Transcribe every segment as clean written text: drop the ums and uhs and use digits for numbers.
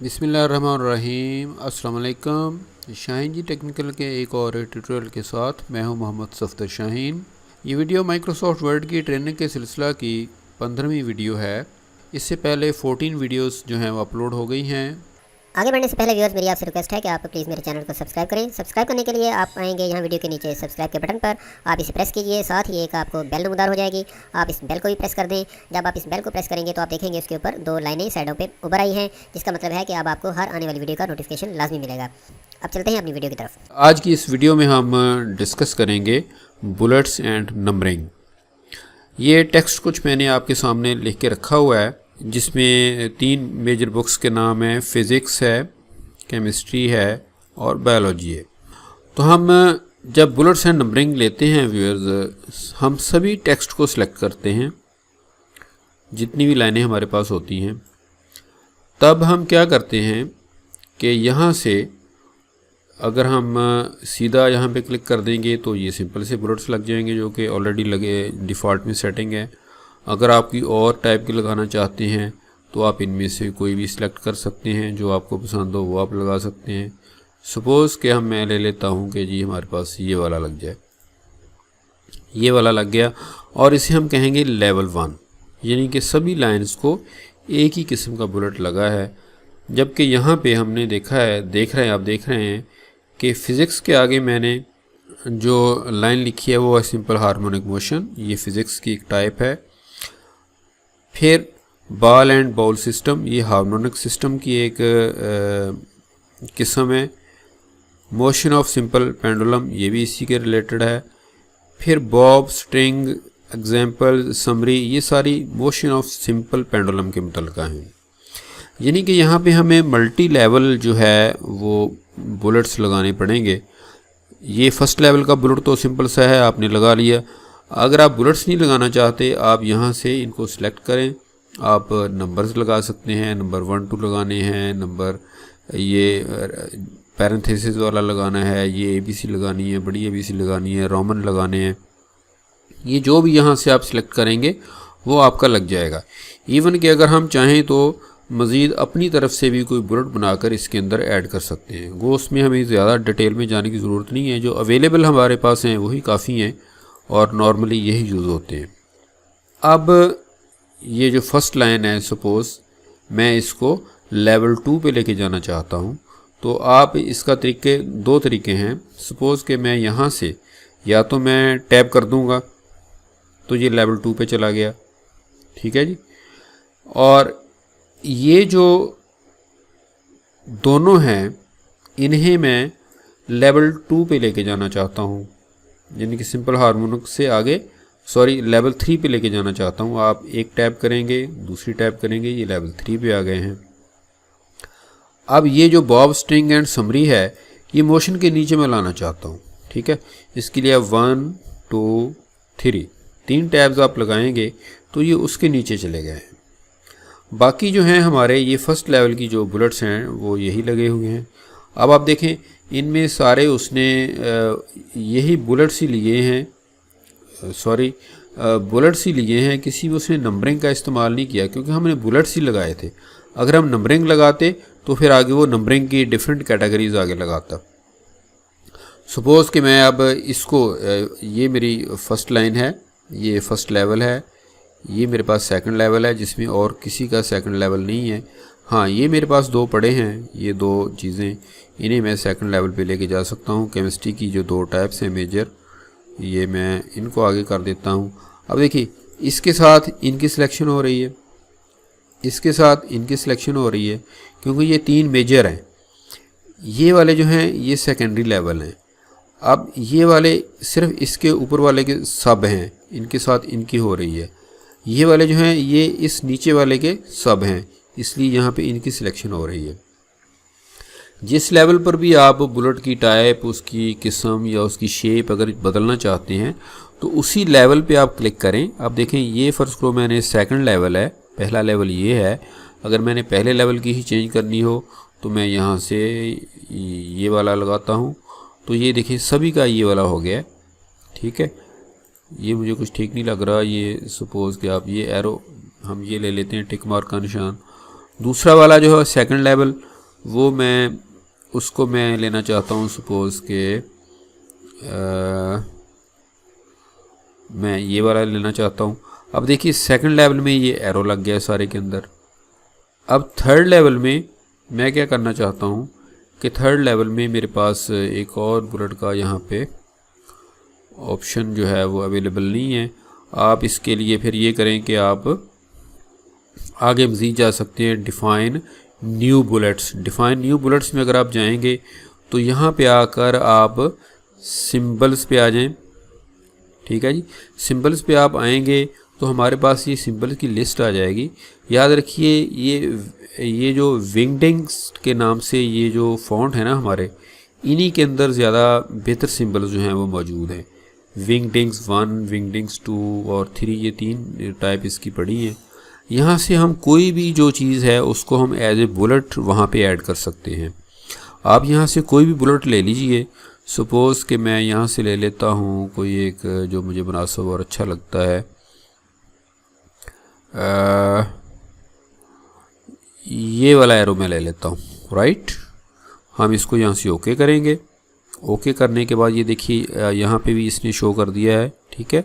बिस्मिल्लाहिर्रहमानिर्रहीम। अस्सलाम वालेकुम। शाहीन जी टेक्निकल के एक और ट्यूटोरियल के साथ मैं हूं मोहम्मद सफ़दर शाहीन। ये वीडियो माइक्रोसॉफ्ट वर्ड की ट्रेनिंग के सिलसिला की 15वीं वीडियो है। इससे पहले 14 वीडियोस जो हैं वो अपलोड हो गई हैं। आगे बढ़ने से पहले व्यूअर्स मेरी आपसे रिक्वेस्ट है कि आप प्लीज़ मेरे चैनल को सब्सक्राइब करें। सब्सक्राइब करने के लिए आप आएंगे यहाँ वीडियो के नीचे सब्सक्राइब के बटन पर, आप इसे प्रेस कीजिए। साथ ही एक आपको बेल नमूदार हो जाएगी, आप इस बेल को भी प्रेस कर दें। जब आप इस बेल को प्रेस करेंगे तो आप देखेंगे उसके ऊपर 2 लाइनें साइडों पर उभर आई हैं, जिसका मतलब है कि अब आपको हर आने वाली वीडियो का नोटिफिकेशन लाजमी मिलेगा। अब चलते हैं अपनी वीडियो की तरफ। आज की इस वीडियो में हम डिस्कस करेंगे बुलेट्स एंड नंबरिंग। ये टेक्स्ट कुछ मैंने आपके सामने लिख के रखा हुआ है, जिसमें 3 मेजर बुक्स के नाम हैं, फिज़िक्स है, केमिस्ट्री है और बायोलॉजी है। तो हम जब बुलेट्स एंड नंबरिंग लेते हैं व्यूअर्स, हम सभी टेक्स्ट को सिलेक्ट करते हैं, जितनी भी लाइनें हमारे पास होती हैं। तब हम क्या करते हैं कि यहाँ से अगर हम सीधा यहाँ पे क्लिक कर देंगे तो ये सिंपल से बुलेट्स लग जाएंगे, जो कि ऑलरेडी लगे डिफ़ॉल्ट में सेटिंग है। अगर आप कोई और टाइप के लगाना चाहते हैं तो आप इनमें से कोई भी सिलेक्ट कर सकते हैं, जो आपको पसंद हो वो आप लगा सकते हैं। सपोज़ कि मैं ले लेता हूँ कि जी हमारे पास ये वाला लग जाए, ये वाला लग गया, और इसे हम कहेंगे लेवल 1, यानी कि सभी लाइंस को एक ही किस्म का बुलेट लगा है। जबकि यहाँ पे हमने देख रहे हैं कि फ़िज़िक्स के आगे मैंने जो लाइन लिखी है वो है सिंपल हार्मोनिक मोशन, ये फ़िज़िक्स की एक टाइप है। फिर बॉल एंड बाउल सिस्टम, ये हार्मोनिक सिस्टम की एक किस्म है। मोशन ऑफ सिंपल पेंडुलम, ये भी इसी के रिलेटेड है। फिर बॉब, स्ट्रिंग, एग्जाम्पल, समरी, ये सारी मोशन ऑफ सिंपल पेंडुलम के मुतल्लिक़ हैं। यानी कि यहाँ पे हमें मल्टी लेवल जो है वो बुलेट्स लगाने पड़ेंगे। ये फर्स्ट लेवल का बुलेट तो सिंपल सा है, आपने लगा लिया। अगर आप बुलेट्स नहीं लगाना चाहते, आप यहाँ से इनको सिलेक्ट करें। आप नंबर्स लगा सकते हैं, नंबर 1 2 लगाने हैं, नंबर ये पैरेंथेसिस वाला लगाना है, ये ABC लगानी है, बड़ी ABC लगानी है, रोमन लगाने हैं। ये जो भी यहाँ से आप सिलेक्ट करेंगे वो आपका लग जाएगा। इवन कि अगर हम चाहें तो मज़ीद अपनी तरफ से भी कोई बुलेट बनाकर इसके अंदर ऐड कर सकते हैं। वो उसमें हमें ज़्यादा डिटेल में जाने की ज़रूरत नहीं है, जो अवेलेबल हमारे पास हैं वही काफ़ी हैं और नॉर्मली यही यूज़ होते हैं। अब ये जो फर्स्ट लाइन है, सपोज़ मैं इसको लेवल 2 पे लेके जाना चाहता हूँ, तो आप इसका 2 तरीके हैं। सपोज़ कि मैं यहाँ से या तो मैं टैब कर दूँगा तो ये लेवल 2 पे चला गया, ठीक है जी। और ये जो दोनों हैं इन्हें मैं लेवल 2 पे लेके जाना चाहता हूँ, यानी कि सिंपल हार्मोनिक से आगे लेवल 3 पे लेके जाना चाहता हूँ। आप एक टैब करेंगे, दूसरी टैब करेंगे, ये लेवल 3 पे आ गए हैं। अब ये जो बॉब, स्ट्रिंग एंड समरी है, ये मोशन के नीचे मैं लाना चाहता हूँ, ठीक है। इसके लिए आप 1 2 3 टैब्स आप लगाएंगे तो ये उसके नीचे चले गए हैं। बाकी जो हैं हमारे ये फर्स्ट लेवल की जो बुलेट्स हैं वो यही लगे हुए हैं। अब आप देखें इनमें सारे उसने यही बुलेट्स ही लिए हैं, बुलेट्स ही लिए हैं। किसी में उसने नंबरिंग का इस्तेमाल नहीं किया, क्योंकि हमने बुलेट्स ही लगाए थे। अगर हम नंबरिंग लगाते तो फिर आगे वो नंबरिंग की डिफरेंट कैटेगरीज आगे लगाता। सपोज़ कि मैं अब इसको ये मेरी फर्स्ट लाइन है, ये फर्स्ट लेवल है, ये मेरे पास सेकंड लेवल है, जिसमें और किसी का सेकंड लेवल नहीं है। हाँ, ये मेरे पास 2 पड़े हैं, ये 2 चीज़ें, इन्हें मैं सेकंड लेवल पे लेके जा सकता हूँ। केमिस्ट्री की जो 2 टाइप्स हैं मेजर, ये मैं इनको आगे कर देता हूँ। अब देखिए इसके साथ इनकी सिलेक्शन हो रही है, इसके साथ इनकी सिलेक्शन हो रही है, क्योंकि ये 3 मेजर हैं। ये वाले जो हैं ये सेकेंडरी लेवल हैं। अब ये वाले सिर्फ इसके ऊपर वाले के सब हैं, इनके साथ इनकी हो रही है। ये वाले जो हैं ये इस नीचे वाले के सब हैं, इसलिए यहाँ पे इनकी सिलेक्शन हो रही है। जिस लेवल पर भी आप बुलेट की टाइप, उसकी किस्म या उसकी शेप अगर बदलना चाहते हैं तो उसी लेवल पे आप क्लिक करें। अब देखें ये फ़र्ज़ करो मैंने सेकंड लेवल है, पहला लेवल ये है। अगर मैंने पहले लेवल की ही चेंज करनी हो तो मैं यहाँ से ये वाला लगाता हूँ, तो ये देखिए सभी का ये वाला हो गया, ठीक है। ये मुझे कुछ ठीक नहीं लग रहा। ये सपोज़ कि आप ये एरो हम ये ले लेते हैं, टिक मार्क का निशान। दूसरा वाला जो है सेकंड लेवल, वो मैं उसको मैं लेना चाहता हूँ सपोज़ के मैं ये वाला लेना चाहता हूँ। अब देखिए सेकंड लेवल में ये एरो लग गया सारे के अंदर। अब थर्ड लेवल में मैं क्या करना चाहता हूँ कि थर्ड लेवल में मेरे पास एक और बुलेट का यहाँ पे ऑप्शन जो है वो अवेलेबल नहीं है। आप इसके लिए फिर ये करें कि आप आगे मज़ीद जा सकते हैं define new bullets. Define new bullets में अगर आप जाएंगे तो यहाँ पे आकर आप सिंबल्स पे आ जाएं। ठीक है जी, सिंबल्स पे आप आएंगे तो हमारे पास ये सिंबल्स की लिस्ट आ जाएगी। याद रखिए ये जो विंगडिंग्स के नाम से ये जो फॉन्ट है ना हमारे, इन्हीं के अंदर ज़्यादा बेहतर सिंबल्स जो हैं वो मौजूद हैं। विंगडिंग्स 1, विंगडिंग्स 2 और 3, ये 3 टाइप इसकी पड़ी हैं। यहाँ से हम कोई भी जो चीज़ है उसको हम एज ए बुलेट वहाँ पे ऐड कर सकते हैं। आप यहाँ से कोई भी बुलेट ले लीजिए। सपोज़ कि मैं यहाँ से ले लेता हूँ कोई एक जो मुझे मुनासिब और अच्छा लगता है। ये वाला एरो मैं ले लेता हूँ, राइट। हम इसको यहाँ से ओके करेंगे। ओके करने के बाद ये देखिए यहाँ पे भी इसने शो कर दिया है। ठीक है,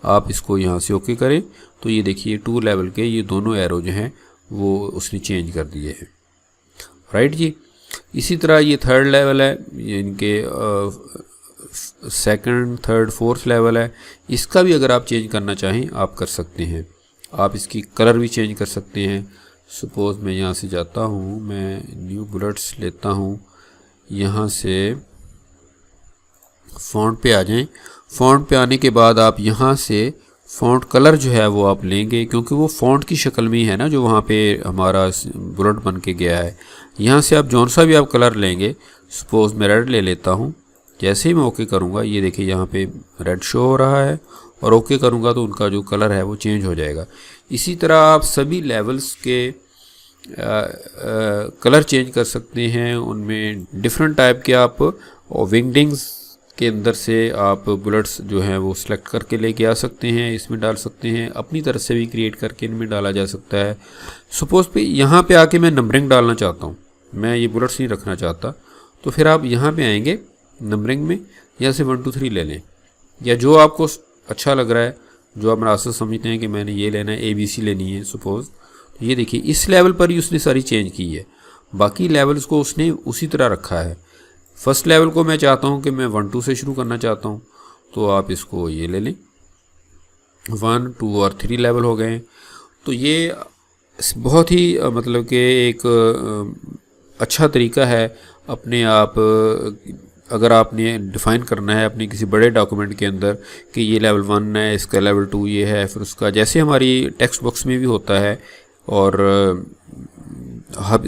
आप इसको यहाँ से ओके करें तो ये देखिए 2 लेवल के ये दोनों एरो जो हैं वो उसने चेंज कर दिए हैं, राइट जी। इसी तरह ये थर्ड लेवल है, ये इनके सेकंड, थर्ड, फोर्थ लेवल है। इसका भी अगर आप चेंज करना चाहें आप कर सकते हैं। आप इसकी कलर भी चेंज कर सकते हैं। सपोज़ मैं यहाँ से जाता हूँ, मैं न्यू बुलेट्स लेता हूँ, यहाँ से फ़ॉन्ट पे आ जाएं। फ़ॉन्ट पे आने के बाद आप यहाँ से फ़ॉन्ट कलर जो है वो आप लेंगे, क्योंकि वो फ़ॉन्ट की शक्ल में ही है ना जो वहाँ पे हमारा बुलेट बन के गया है। यहाँ से आप जौन सा भी आप कलर लेंगे, सपोज़ मैं रेड ले लेता हूँ। जैसे ही मैं ओके करूँगा ये देखिए यहाँ पे रेड शो हो रहा है, और ओके करूँगा तो उनका जो कलर है वो चेंज हो जाएगा। इसी तरह आप सभी लेवल्स के कलर चेंज कर सकते हैं। उनमें डिफरेंट टाइप के आप विंगडिंग्स के अंदर से आप बुलेट्स जो हैं वो सिलेक्ट करके लेके आ सकते हैं, इसमें डाल सकते हैं। अपनी तरफ से भी क्रिएट करके इनमें डाला जा सकता है। सपोज़ पे यहाँ पे आके मैं नंबरिंग डालना चाहता हूँ, मैं ये बुलेट्स नहीं रखना चाहता, तो फिर आप यहाँ पे आएंगे नंबरिंग में, यहाँ से 1 2 3 ले लें, या जो आपको अच्छा लग रहा है, जो आप मुनासिब समझते हैं कि मैंने ये लेना है, ABC लेनी है सपोज़। तो ये देखिए इस लेवल पर ही उसने सारी चेंज की है, बाकी लेवल्स को उसने उसी तरह रखा है। फर्स्ट लेवल को मैं चाहता हूँ कि मैं 1 2 से शुरू करना चाहता हूँ, तो आप इसको ये ले लें। 1 2 और 3 लेवल हो गए। तो ये बहुत ही मतलब कि एक अच्छा तरीका है अपने आप, अगर आपने डिफ़ाइन करना है अपने किसी बड़े डॉक्यूमेंट के अंदर कि ये लेवल 1 है, इसका लेवल 2 ये है, फिर उसका जैसे हमारी टेक्स्ट बुक्स में भी होता है, और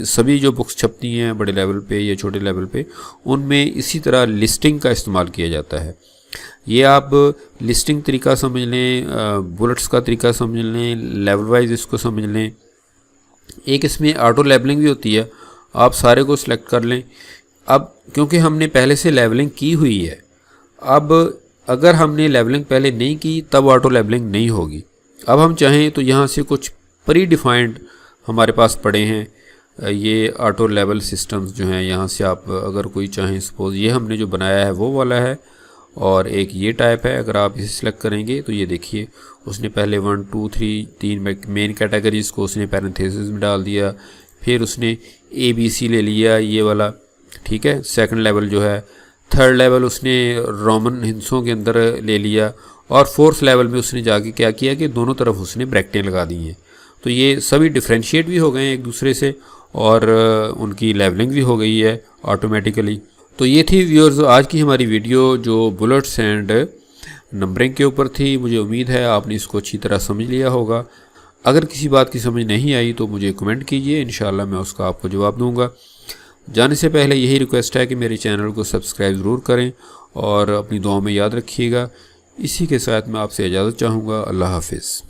सभी जो बुक्स छपती हैं बड़े लेवल पे या छोटे लेवल पे, उनमें इसी तरह लिस्टिंग का इस्तेमाल किया जाता है। ये आप लिस्टिंग तरीका समझ लें, बुलेट्स का तरीका समझ लें, लेवल वाइज इसको समझ लें। एक इसमें ऑटो लेबलिंग भी होती है, आप सारे को सिलेक्ट कर लें। अब क्योंकि हमने पहले से लेवलिंग की हुई है, अब अगर हमने लेवलिंग पहले नहीं की तब ऑटो लेबलिंग नहीं होगी। अब हम चाहें तो यहाँ से कुछ प्री डिफाइंड हमारे पास पड़े हैं ये ऑटो लेवल सिस्टम्स जो हैं, यहाँ से आप अगर कोई चाहें, सपोज़ ये हमने जो बनाया है वो वाला है, और एक ये टाइप है। अगर आप इसे सिलेक्ट करेंगे तो ये देखिए उसने पहले 1 2 3 मेन कैटेगरीज़ को उसने पैरेंथेसिस में डाल दिया, फिर उसने ABC ले लिया ये वाला, ठीक है, सेकंड लेवल जो है। थर्ड लेवल उसने रोमन हिंसों के अंदर ले लिया, और फोर्थ लेवल में उसने जाके क्या किया कि दोनों तरफ उसने ब्रैकेटें लगा दी हैं। तो ये सभी डिफ्रेंशिएट भी हो गए हैं एक दूसरे से, और उनकी लेवलिंग भी हो गई है ऑटोमेटिकली। तो ये थी व्यूअर्स आज की हमारी वीडियो जो बुलेट्स एंड नंबरिंग के ऊपर थी। मुझे उम्मीद है आपने इसको अच्छी तरह समझ लिया होगा। अगर किसी बात की समझ नहीं आई तो मुझे कमेंट कीजिए, इंशाल्लाह मैं उसका आपको जवाब दूंगा। जाने से पहले यही रिक्वेस्ट है कि मेरे चैनल को सब्सक्राइब ज़रूर करें और अपनी दुआओं में याद रखिएगा। इसी के साथ मैं आपसे इजाज़त चाहूँगा। अल्लाह हाफिज़।